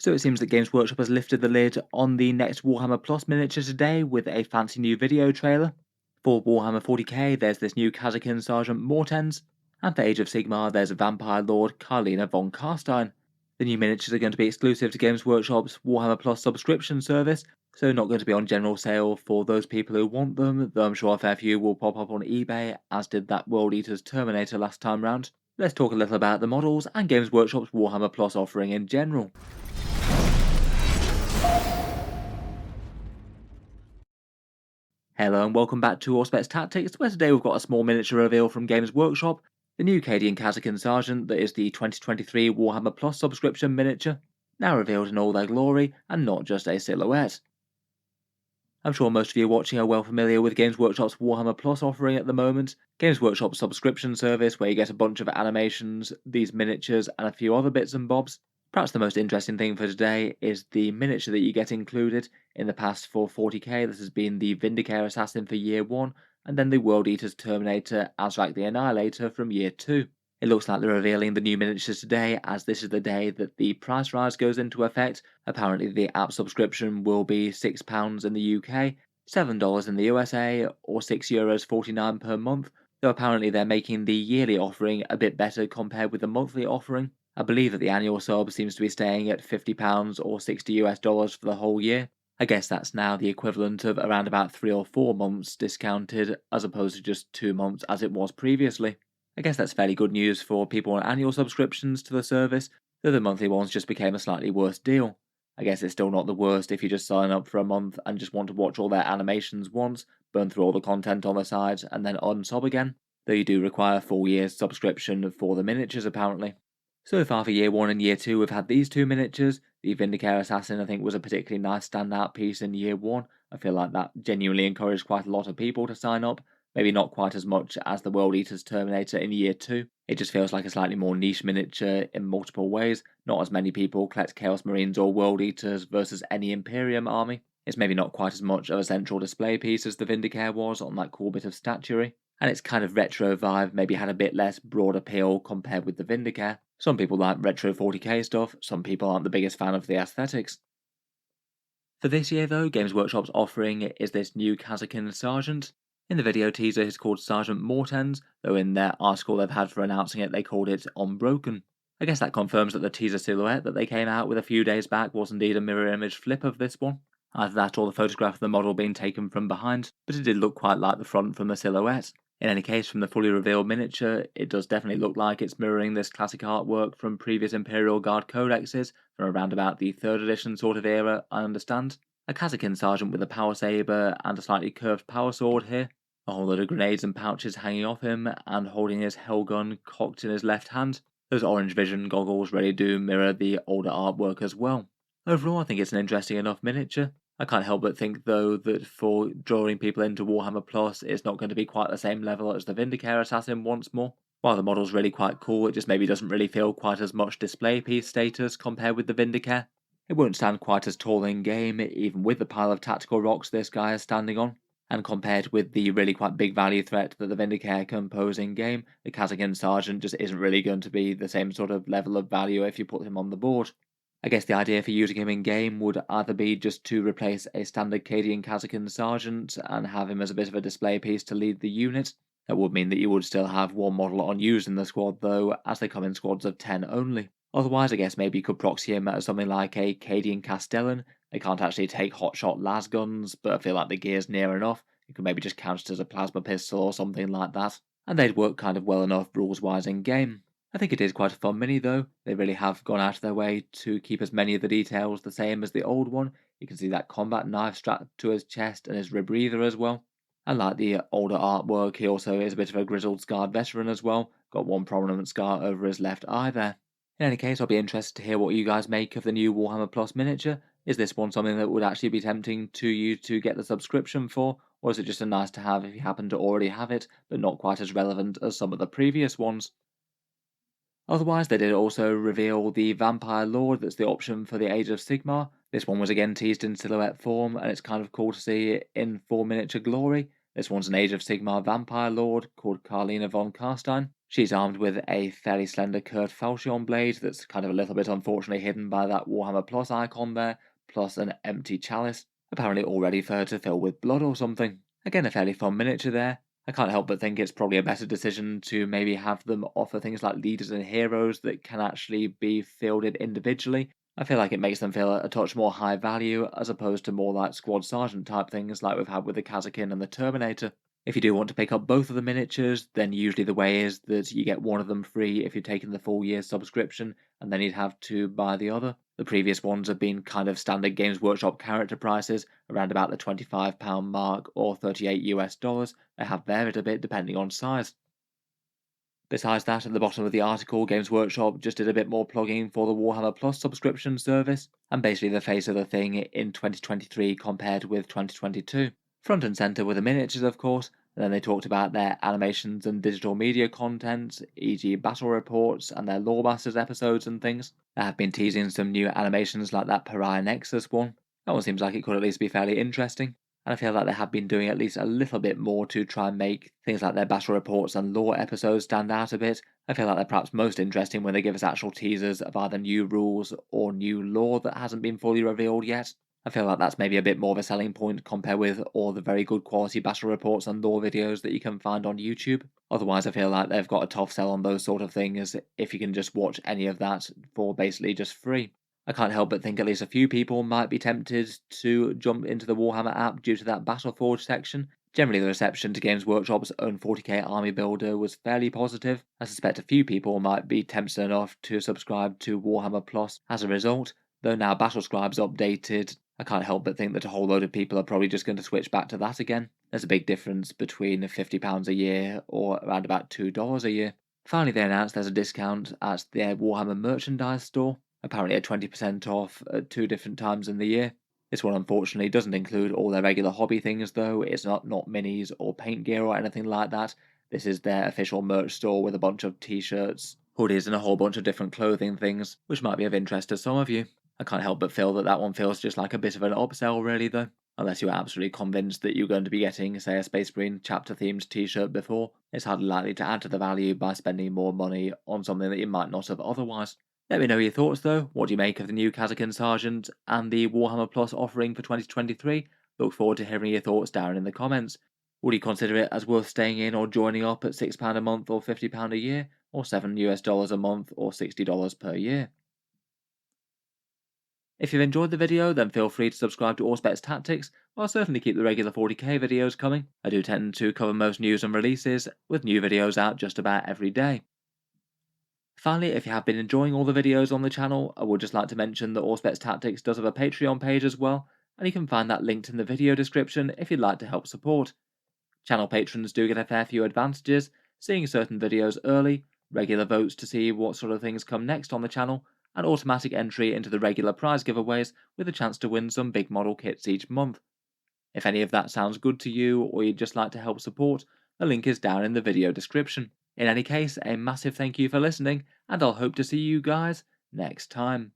So it seems that Games Workshop has lifted the lid on the next Warhammer Plus miniature today with a fancy new video trailer. For Warhammer 40k, there's this new Kasrkin Sergeant Mortens, and for Age of Sigmar, there's a Vampire Lord Karlina von Karstein. The new miniatures are going to be exclusive to Games Workshop's Warhammer Plus subscription service, so not going to be on general sale for those people who want them, though I'm sure a fair few will pop up on eBay, as did that World Eater's Terminator last time round. Let's talk a little about the models and Games Workshop's Warhammer Plus offering in general. Hello and welcome back to Auspex Tactics, where today we've got a small miniature reveal from Games Workshop, the new Cadian Kasrkin Sergeant that is the 2023 Warhammer Plus subscription miniature, now revealed in all their glory and not just a silhouette. I'm sure most of you watching are well familiar with Games Workshop's Warhammer Plus offering at the moment, Games Workshop's subscription service where you get a bunch of animations, these miniatures and a few other bits and bobs. Perhaps the most interesting thing for today is the miniature that you get included. In the past for 40k, this has been the Vindicare Assassin for Year 1, and then the World Eater's Terminator Azrak the Annihilator from Year 2. It looks like they're revealing the new miniatures today, as this is the day that the price rise goes into effect. Apparently the app subscription will be £6 in the UK, $7 in the USA, or €6.49 per month, though apparently they're making the yearly offering a bit better compared with the monthly offering. I believe that the annual sub seems to be staying at £50 or $60 for the whole year. I guess that's now the equivalent of around about 3 or 4 months discounted, as opposed to just 2 months as it was previously. I guess that's fairly good news for people on annual subscriptions to the service, though the monthly ones just became a slightly worse deal. I guess it's still not the worst if you just sign up for a month and just want to watch all their animations once, burn through all the content on the side, and then unsub again, though you do require a full year's subscription for the miniatures apparently. So far for Year 1 and Year 2 we've had these two miniatures. The Vindicare Assassin I think was a particularly nice standout piece in Year 1. I feel like that genuinely encouraged quite a lot of people to sign up. Maybe not quite as much as the World Eater's Terminator in Year 2. It just feels like a slightly more niche miniature in multiple ways. Not as many people collect Chaos Marines or World Eaters versus any Imperium army. It's maybe not quite as much of a central display piece as the Vindicare was on that cool bit of statuary. And its kind of retro vibe maybe had a bit less broad appeal compared with the Vindicare. Some people like retro 40k stuff, some people aren't the biggest fan of the aesthetics. For this year though, Games Workshop's offering is this new Kasrkin Sergeant. In the video teaser it's called Sergeant Mortens, though in their article they've had for announcing it they called it Unbroken. I guess that confirms that the teaser silhouette that they came out with a few days back was indeed a mirror image flip of this one. Either that or the photograph of the model being taken from behind, but it did look quite like the front from the silhouette. In any case, from the fully revealed miniature, it does definitely look like it's mirroring this classic artwork from previous Imperial Guard codexes, from around about the 3rd edition sort of era, I understand. A Kasrkin Sergeant with a power saber and a slightly curved power sword here, a whole load of grenades and pouches hanging off him, and holding his hell gun cocked in his left hand. Those orange vision goggles really do mirror the older artwork as well. Overall, I think it's an interesting enough miniature. I can't help but think though that for drawing people into Warhammer Plus, it's not going to be quite the same level as the Vindicare Assassin once more. While the model's really quite cool, it just maybe doesn't really feel quite as much display piece status compared with the Vindicare. It won't stand quite as tall in game, even with the pile of tactical rocks this guy is standing on. And compared with the really quite big value threat that the Vindicare can pose in game, the Kasrkin Sergeant just isn't really going to be the same sort of level of value if you put him on the board. I guess the idea for using him in game would either be just to replace a standard Cadian Kasrkin Sergeant and have him as a bit of a display piece to lead the unit. That would mean that you would still have one model unused in the squad though, as they come in squads of 10 only. Otherwise I guess maybe you could proxy him as something like a Cadian Castellan. They can't actually take hotshot las guns, but I feel like the gear's near enough. You could maybe just count it as a plasma pistol or something like that. And they'd work kind of well enough rules-wise in game. I think it is quite a fun mini though. They really have gone out of their way to keep as many of the details the same as the old one. You can see that combat knife strapped to his chest and his rebreather as well. And like the older artwork, he also is a bit of a grizzled scarred veteran as well. Got one prominent scar over his left eye there. In any case, I'll be interested to hear what you guys make of the new Warhammer Plus miniature. Is this one something that would actually be tempting to you to get the subscription for? Or is it just a nice to have if you happen to already have it, but not quite as relevant as some of the previous ones? Otherwise, they did also reveal the Vampire Lord that's the option for the Age of Sigmar. This one was again teased in silhouette form, and it's kind of cool to see it in full miniature glory. This one's an Age of Sigmar Vampire Lord called Karlina von Karstein. She's armed with a fairly slender curved falchion blade that's kind of a little bit unfortunately hidden by that Warhammer Plus icon there, plus an empty chalice, apparently all ready for her to fill with blood or something. Again, a fairly fun miniature there. I can't help but think it's probably a better decision to maybe have them offer things like leaders and heroes that can actually be fielded individually. I feel like it makes them feel a touch more high value as opposed to more like squad sergeant type things like we've had with the Kasrkin and the Terminator. If you do want to pick up both of the miniatures, then usually the way is that you get one of them free if you're taking the full year subscription, and then you'd have to buy the other. The previous ones have been kind of standard Games Workshop character prices, around about the £25 mark or $38 US. They have varied a bit depending on size. Besides that, at the bottom of the article, Games Workshop just did a bit more plugging for the Warhammer Plus subscription service, and basically the face of the thing in 2023 compared with 2022. Front and centre were the miniatures, of course, and then they talked about their animations and digital media content, e.g. battle reports and their Lorebusters episodes and things. They have been teasing some new animations like that Pariah Nexus one. That one seems like it could at least be fairly interesting, and I feel like they have been doing at least a little bit more to try and make things like their battle reports and lore episodes stand out a bit. I feel like they're perhaps most interesting when they give us actual teasers of either new rules or new lore that hasn't been fully revealed yet. I feel like that's maybe a bit more of a selling point compared with all the very good quality battle reports and lore videos that you can find on YouTube. Otherwise, I feel like they've got a tough sell on those sort of things if you can just watch any of that for basically just free. I can't help but think at least a few people might be tempted to jump into the Warhammer app due to that Battleforge section. Generally, the reception to Games Workshop's own 40k army builder was fairly positive. I suspect a few people might be tempted enough to subscribe to Warhammer Plus as a result, though now Battlescribe's updated. I can't help but think that a whole load of people are probably just going to switch back to that again. There's a big difference between £50 a year or around about $2 a year. Finally, they announced there's a discount at their Warhammer merchandise store, apparently at 20% off at 2 different times in the year. This one unfortunately doesn't include all their regular hobby things though. It's not minis or paint gear or anything like that. This is their official merch store with a bunch of t-shirts, hoodies and a whole bunch of different clothing things, which might be of interest to some of you. I can't help but feel that that one feels just like a bit of an upsell really though, unless you're absolutely convinced that you're going to be getting, say, a Space Marine chapter themed t-shirt before. It's hardly likely to add to the value by spending more money on something that you might not have otherwise. Let me know your thoughts though. What do you make of the new Kasrkin Sergeant and the Warhammer Plus offering for 2023? Look forward to hearing your thoughts down in the comments. Would you consider it as worth staying in or joining up at £6 a month or £50 a year, or $7 a month or $60 per year? If you've enjoyed the video, then feel free to subscribe to Auspex Tactics. I'll certainly keep the regular 40k videos coming. I do tend to cover most news and releases, with new videos out just about every day. Finally, if you have been enjoying all the videos on the channel, I would just like to mention that Auspex Tactics does have a Patreon page as well, and you can find that linked in the video description if you'd like to help support. Channel patrons do get a fair few advantages, seeing certain videos early, regular votes to see what sort of things come next on the channel, and automatic entry into the regular prize giveaways with a chance to win some big model kits each month. If any of that sounds good to you or you'd just like to help support, the link is down in the video description. In any case, a massive thank you for listening, and I'll hope to see you guys next time.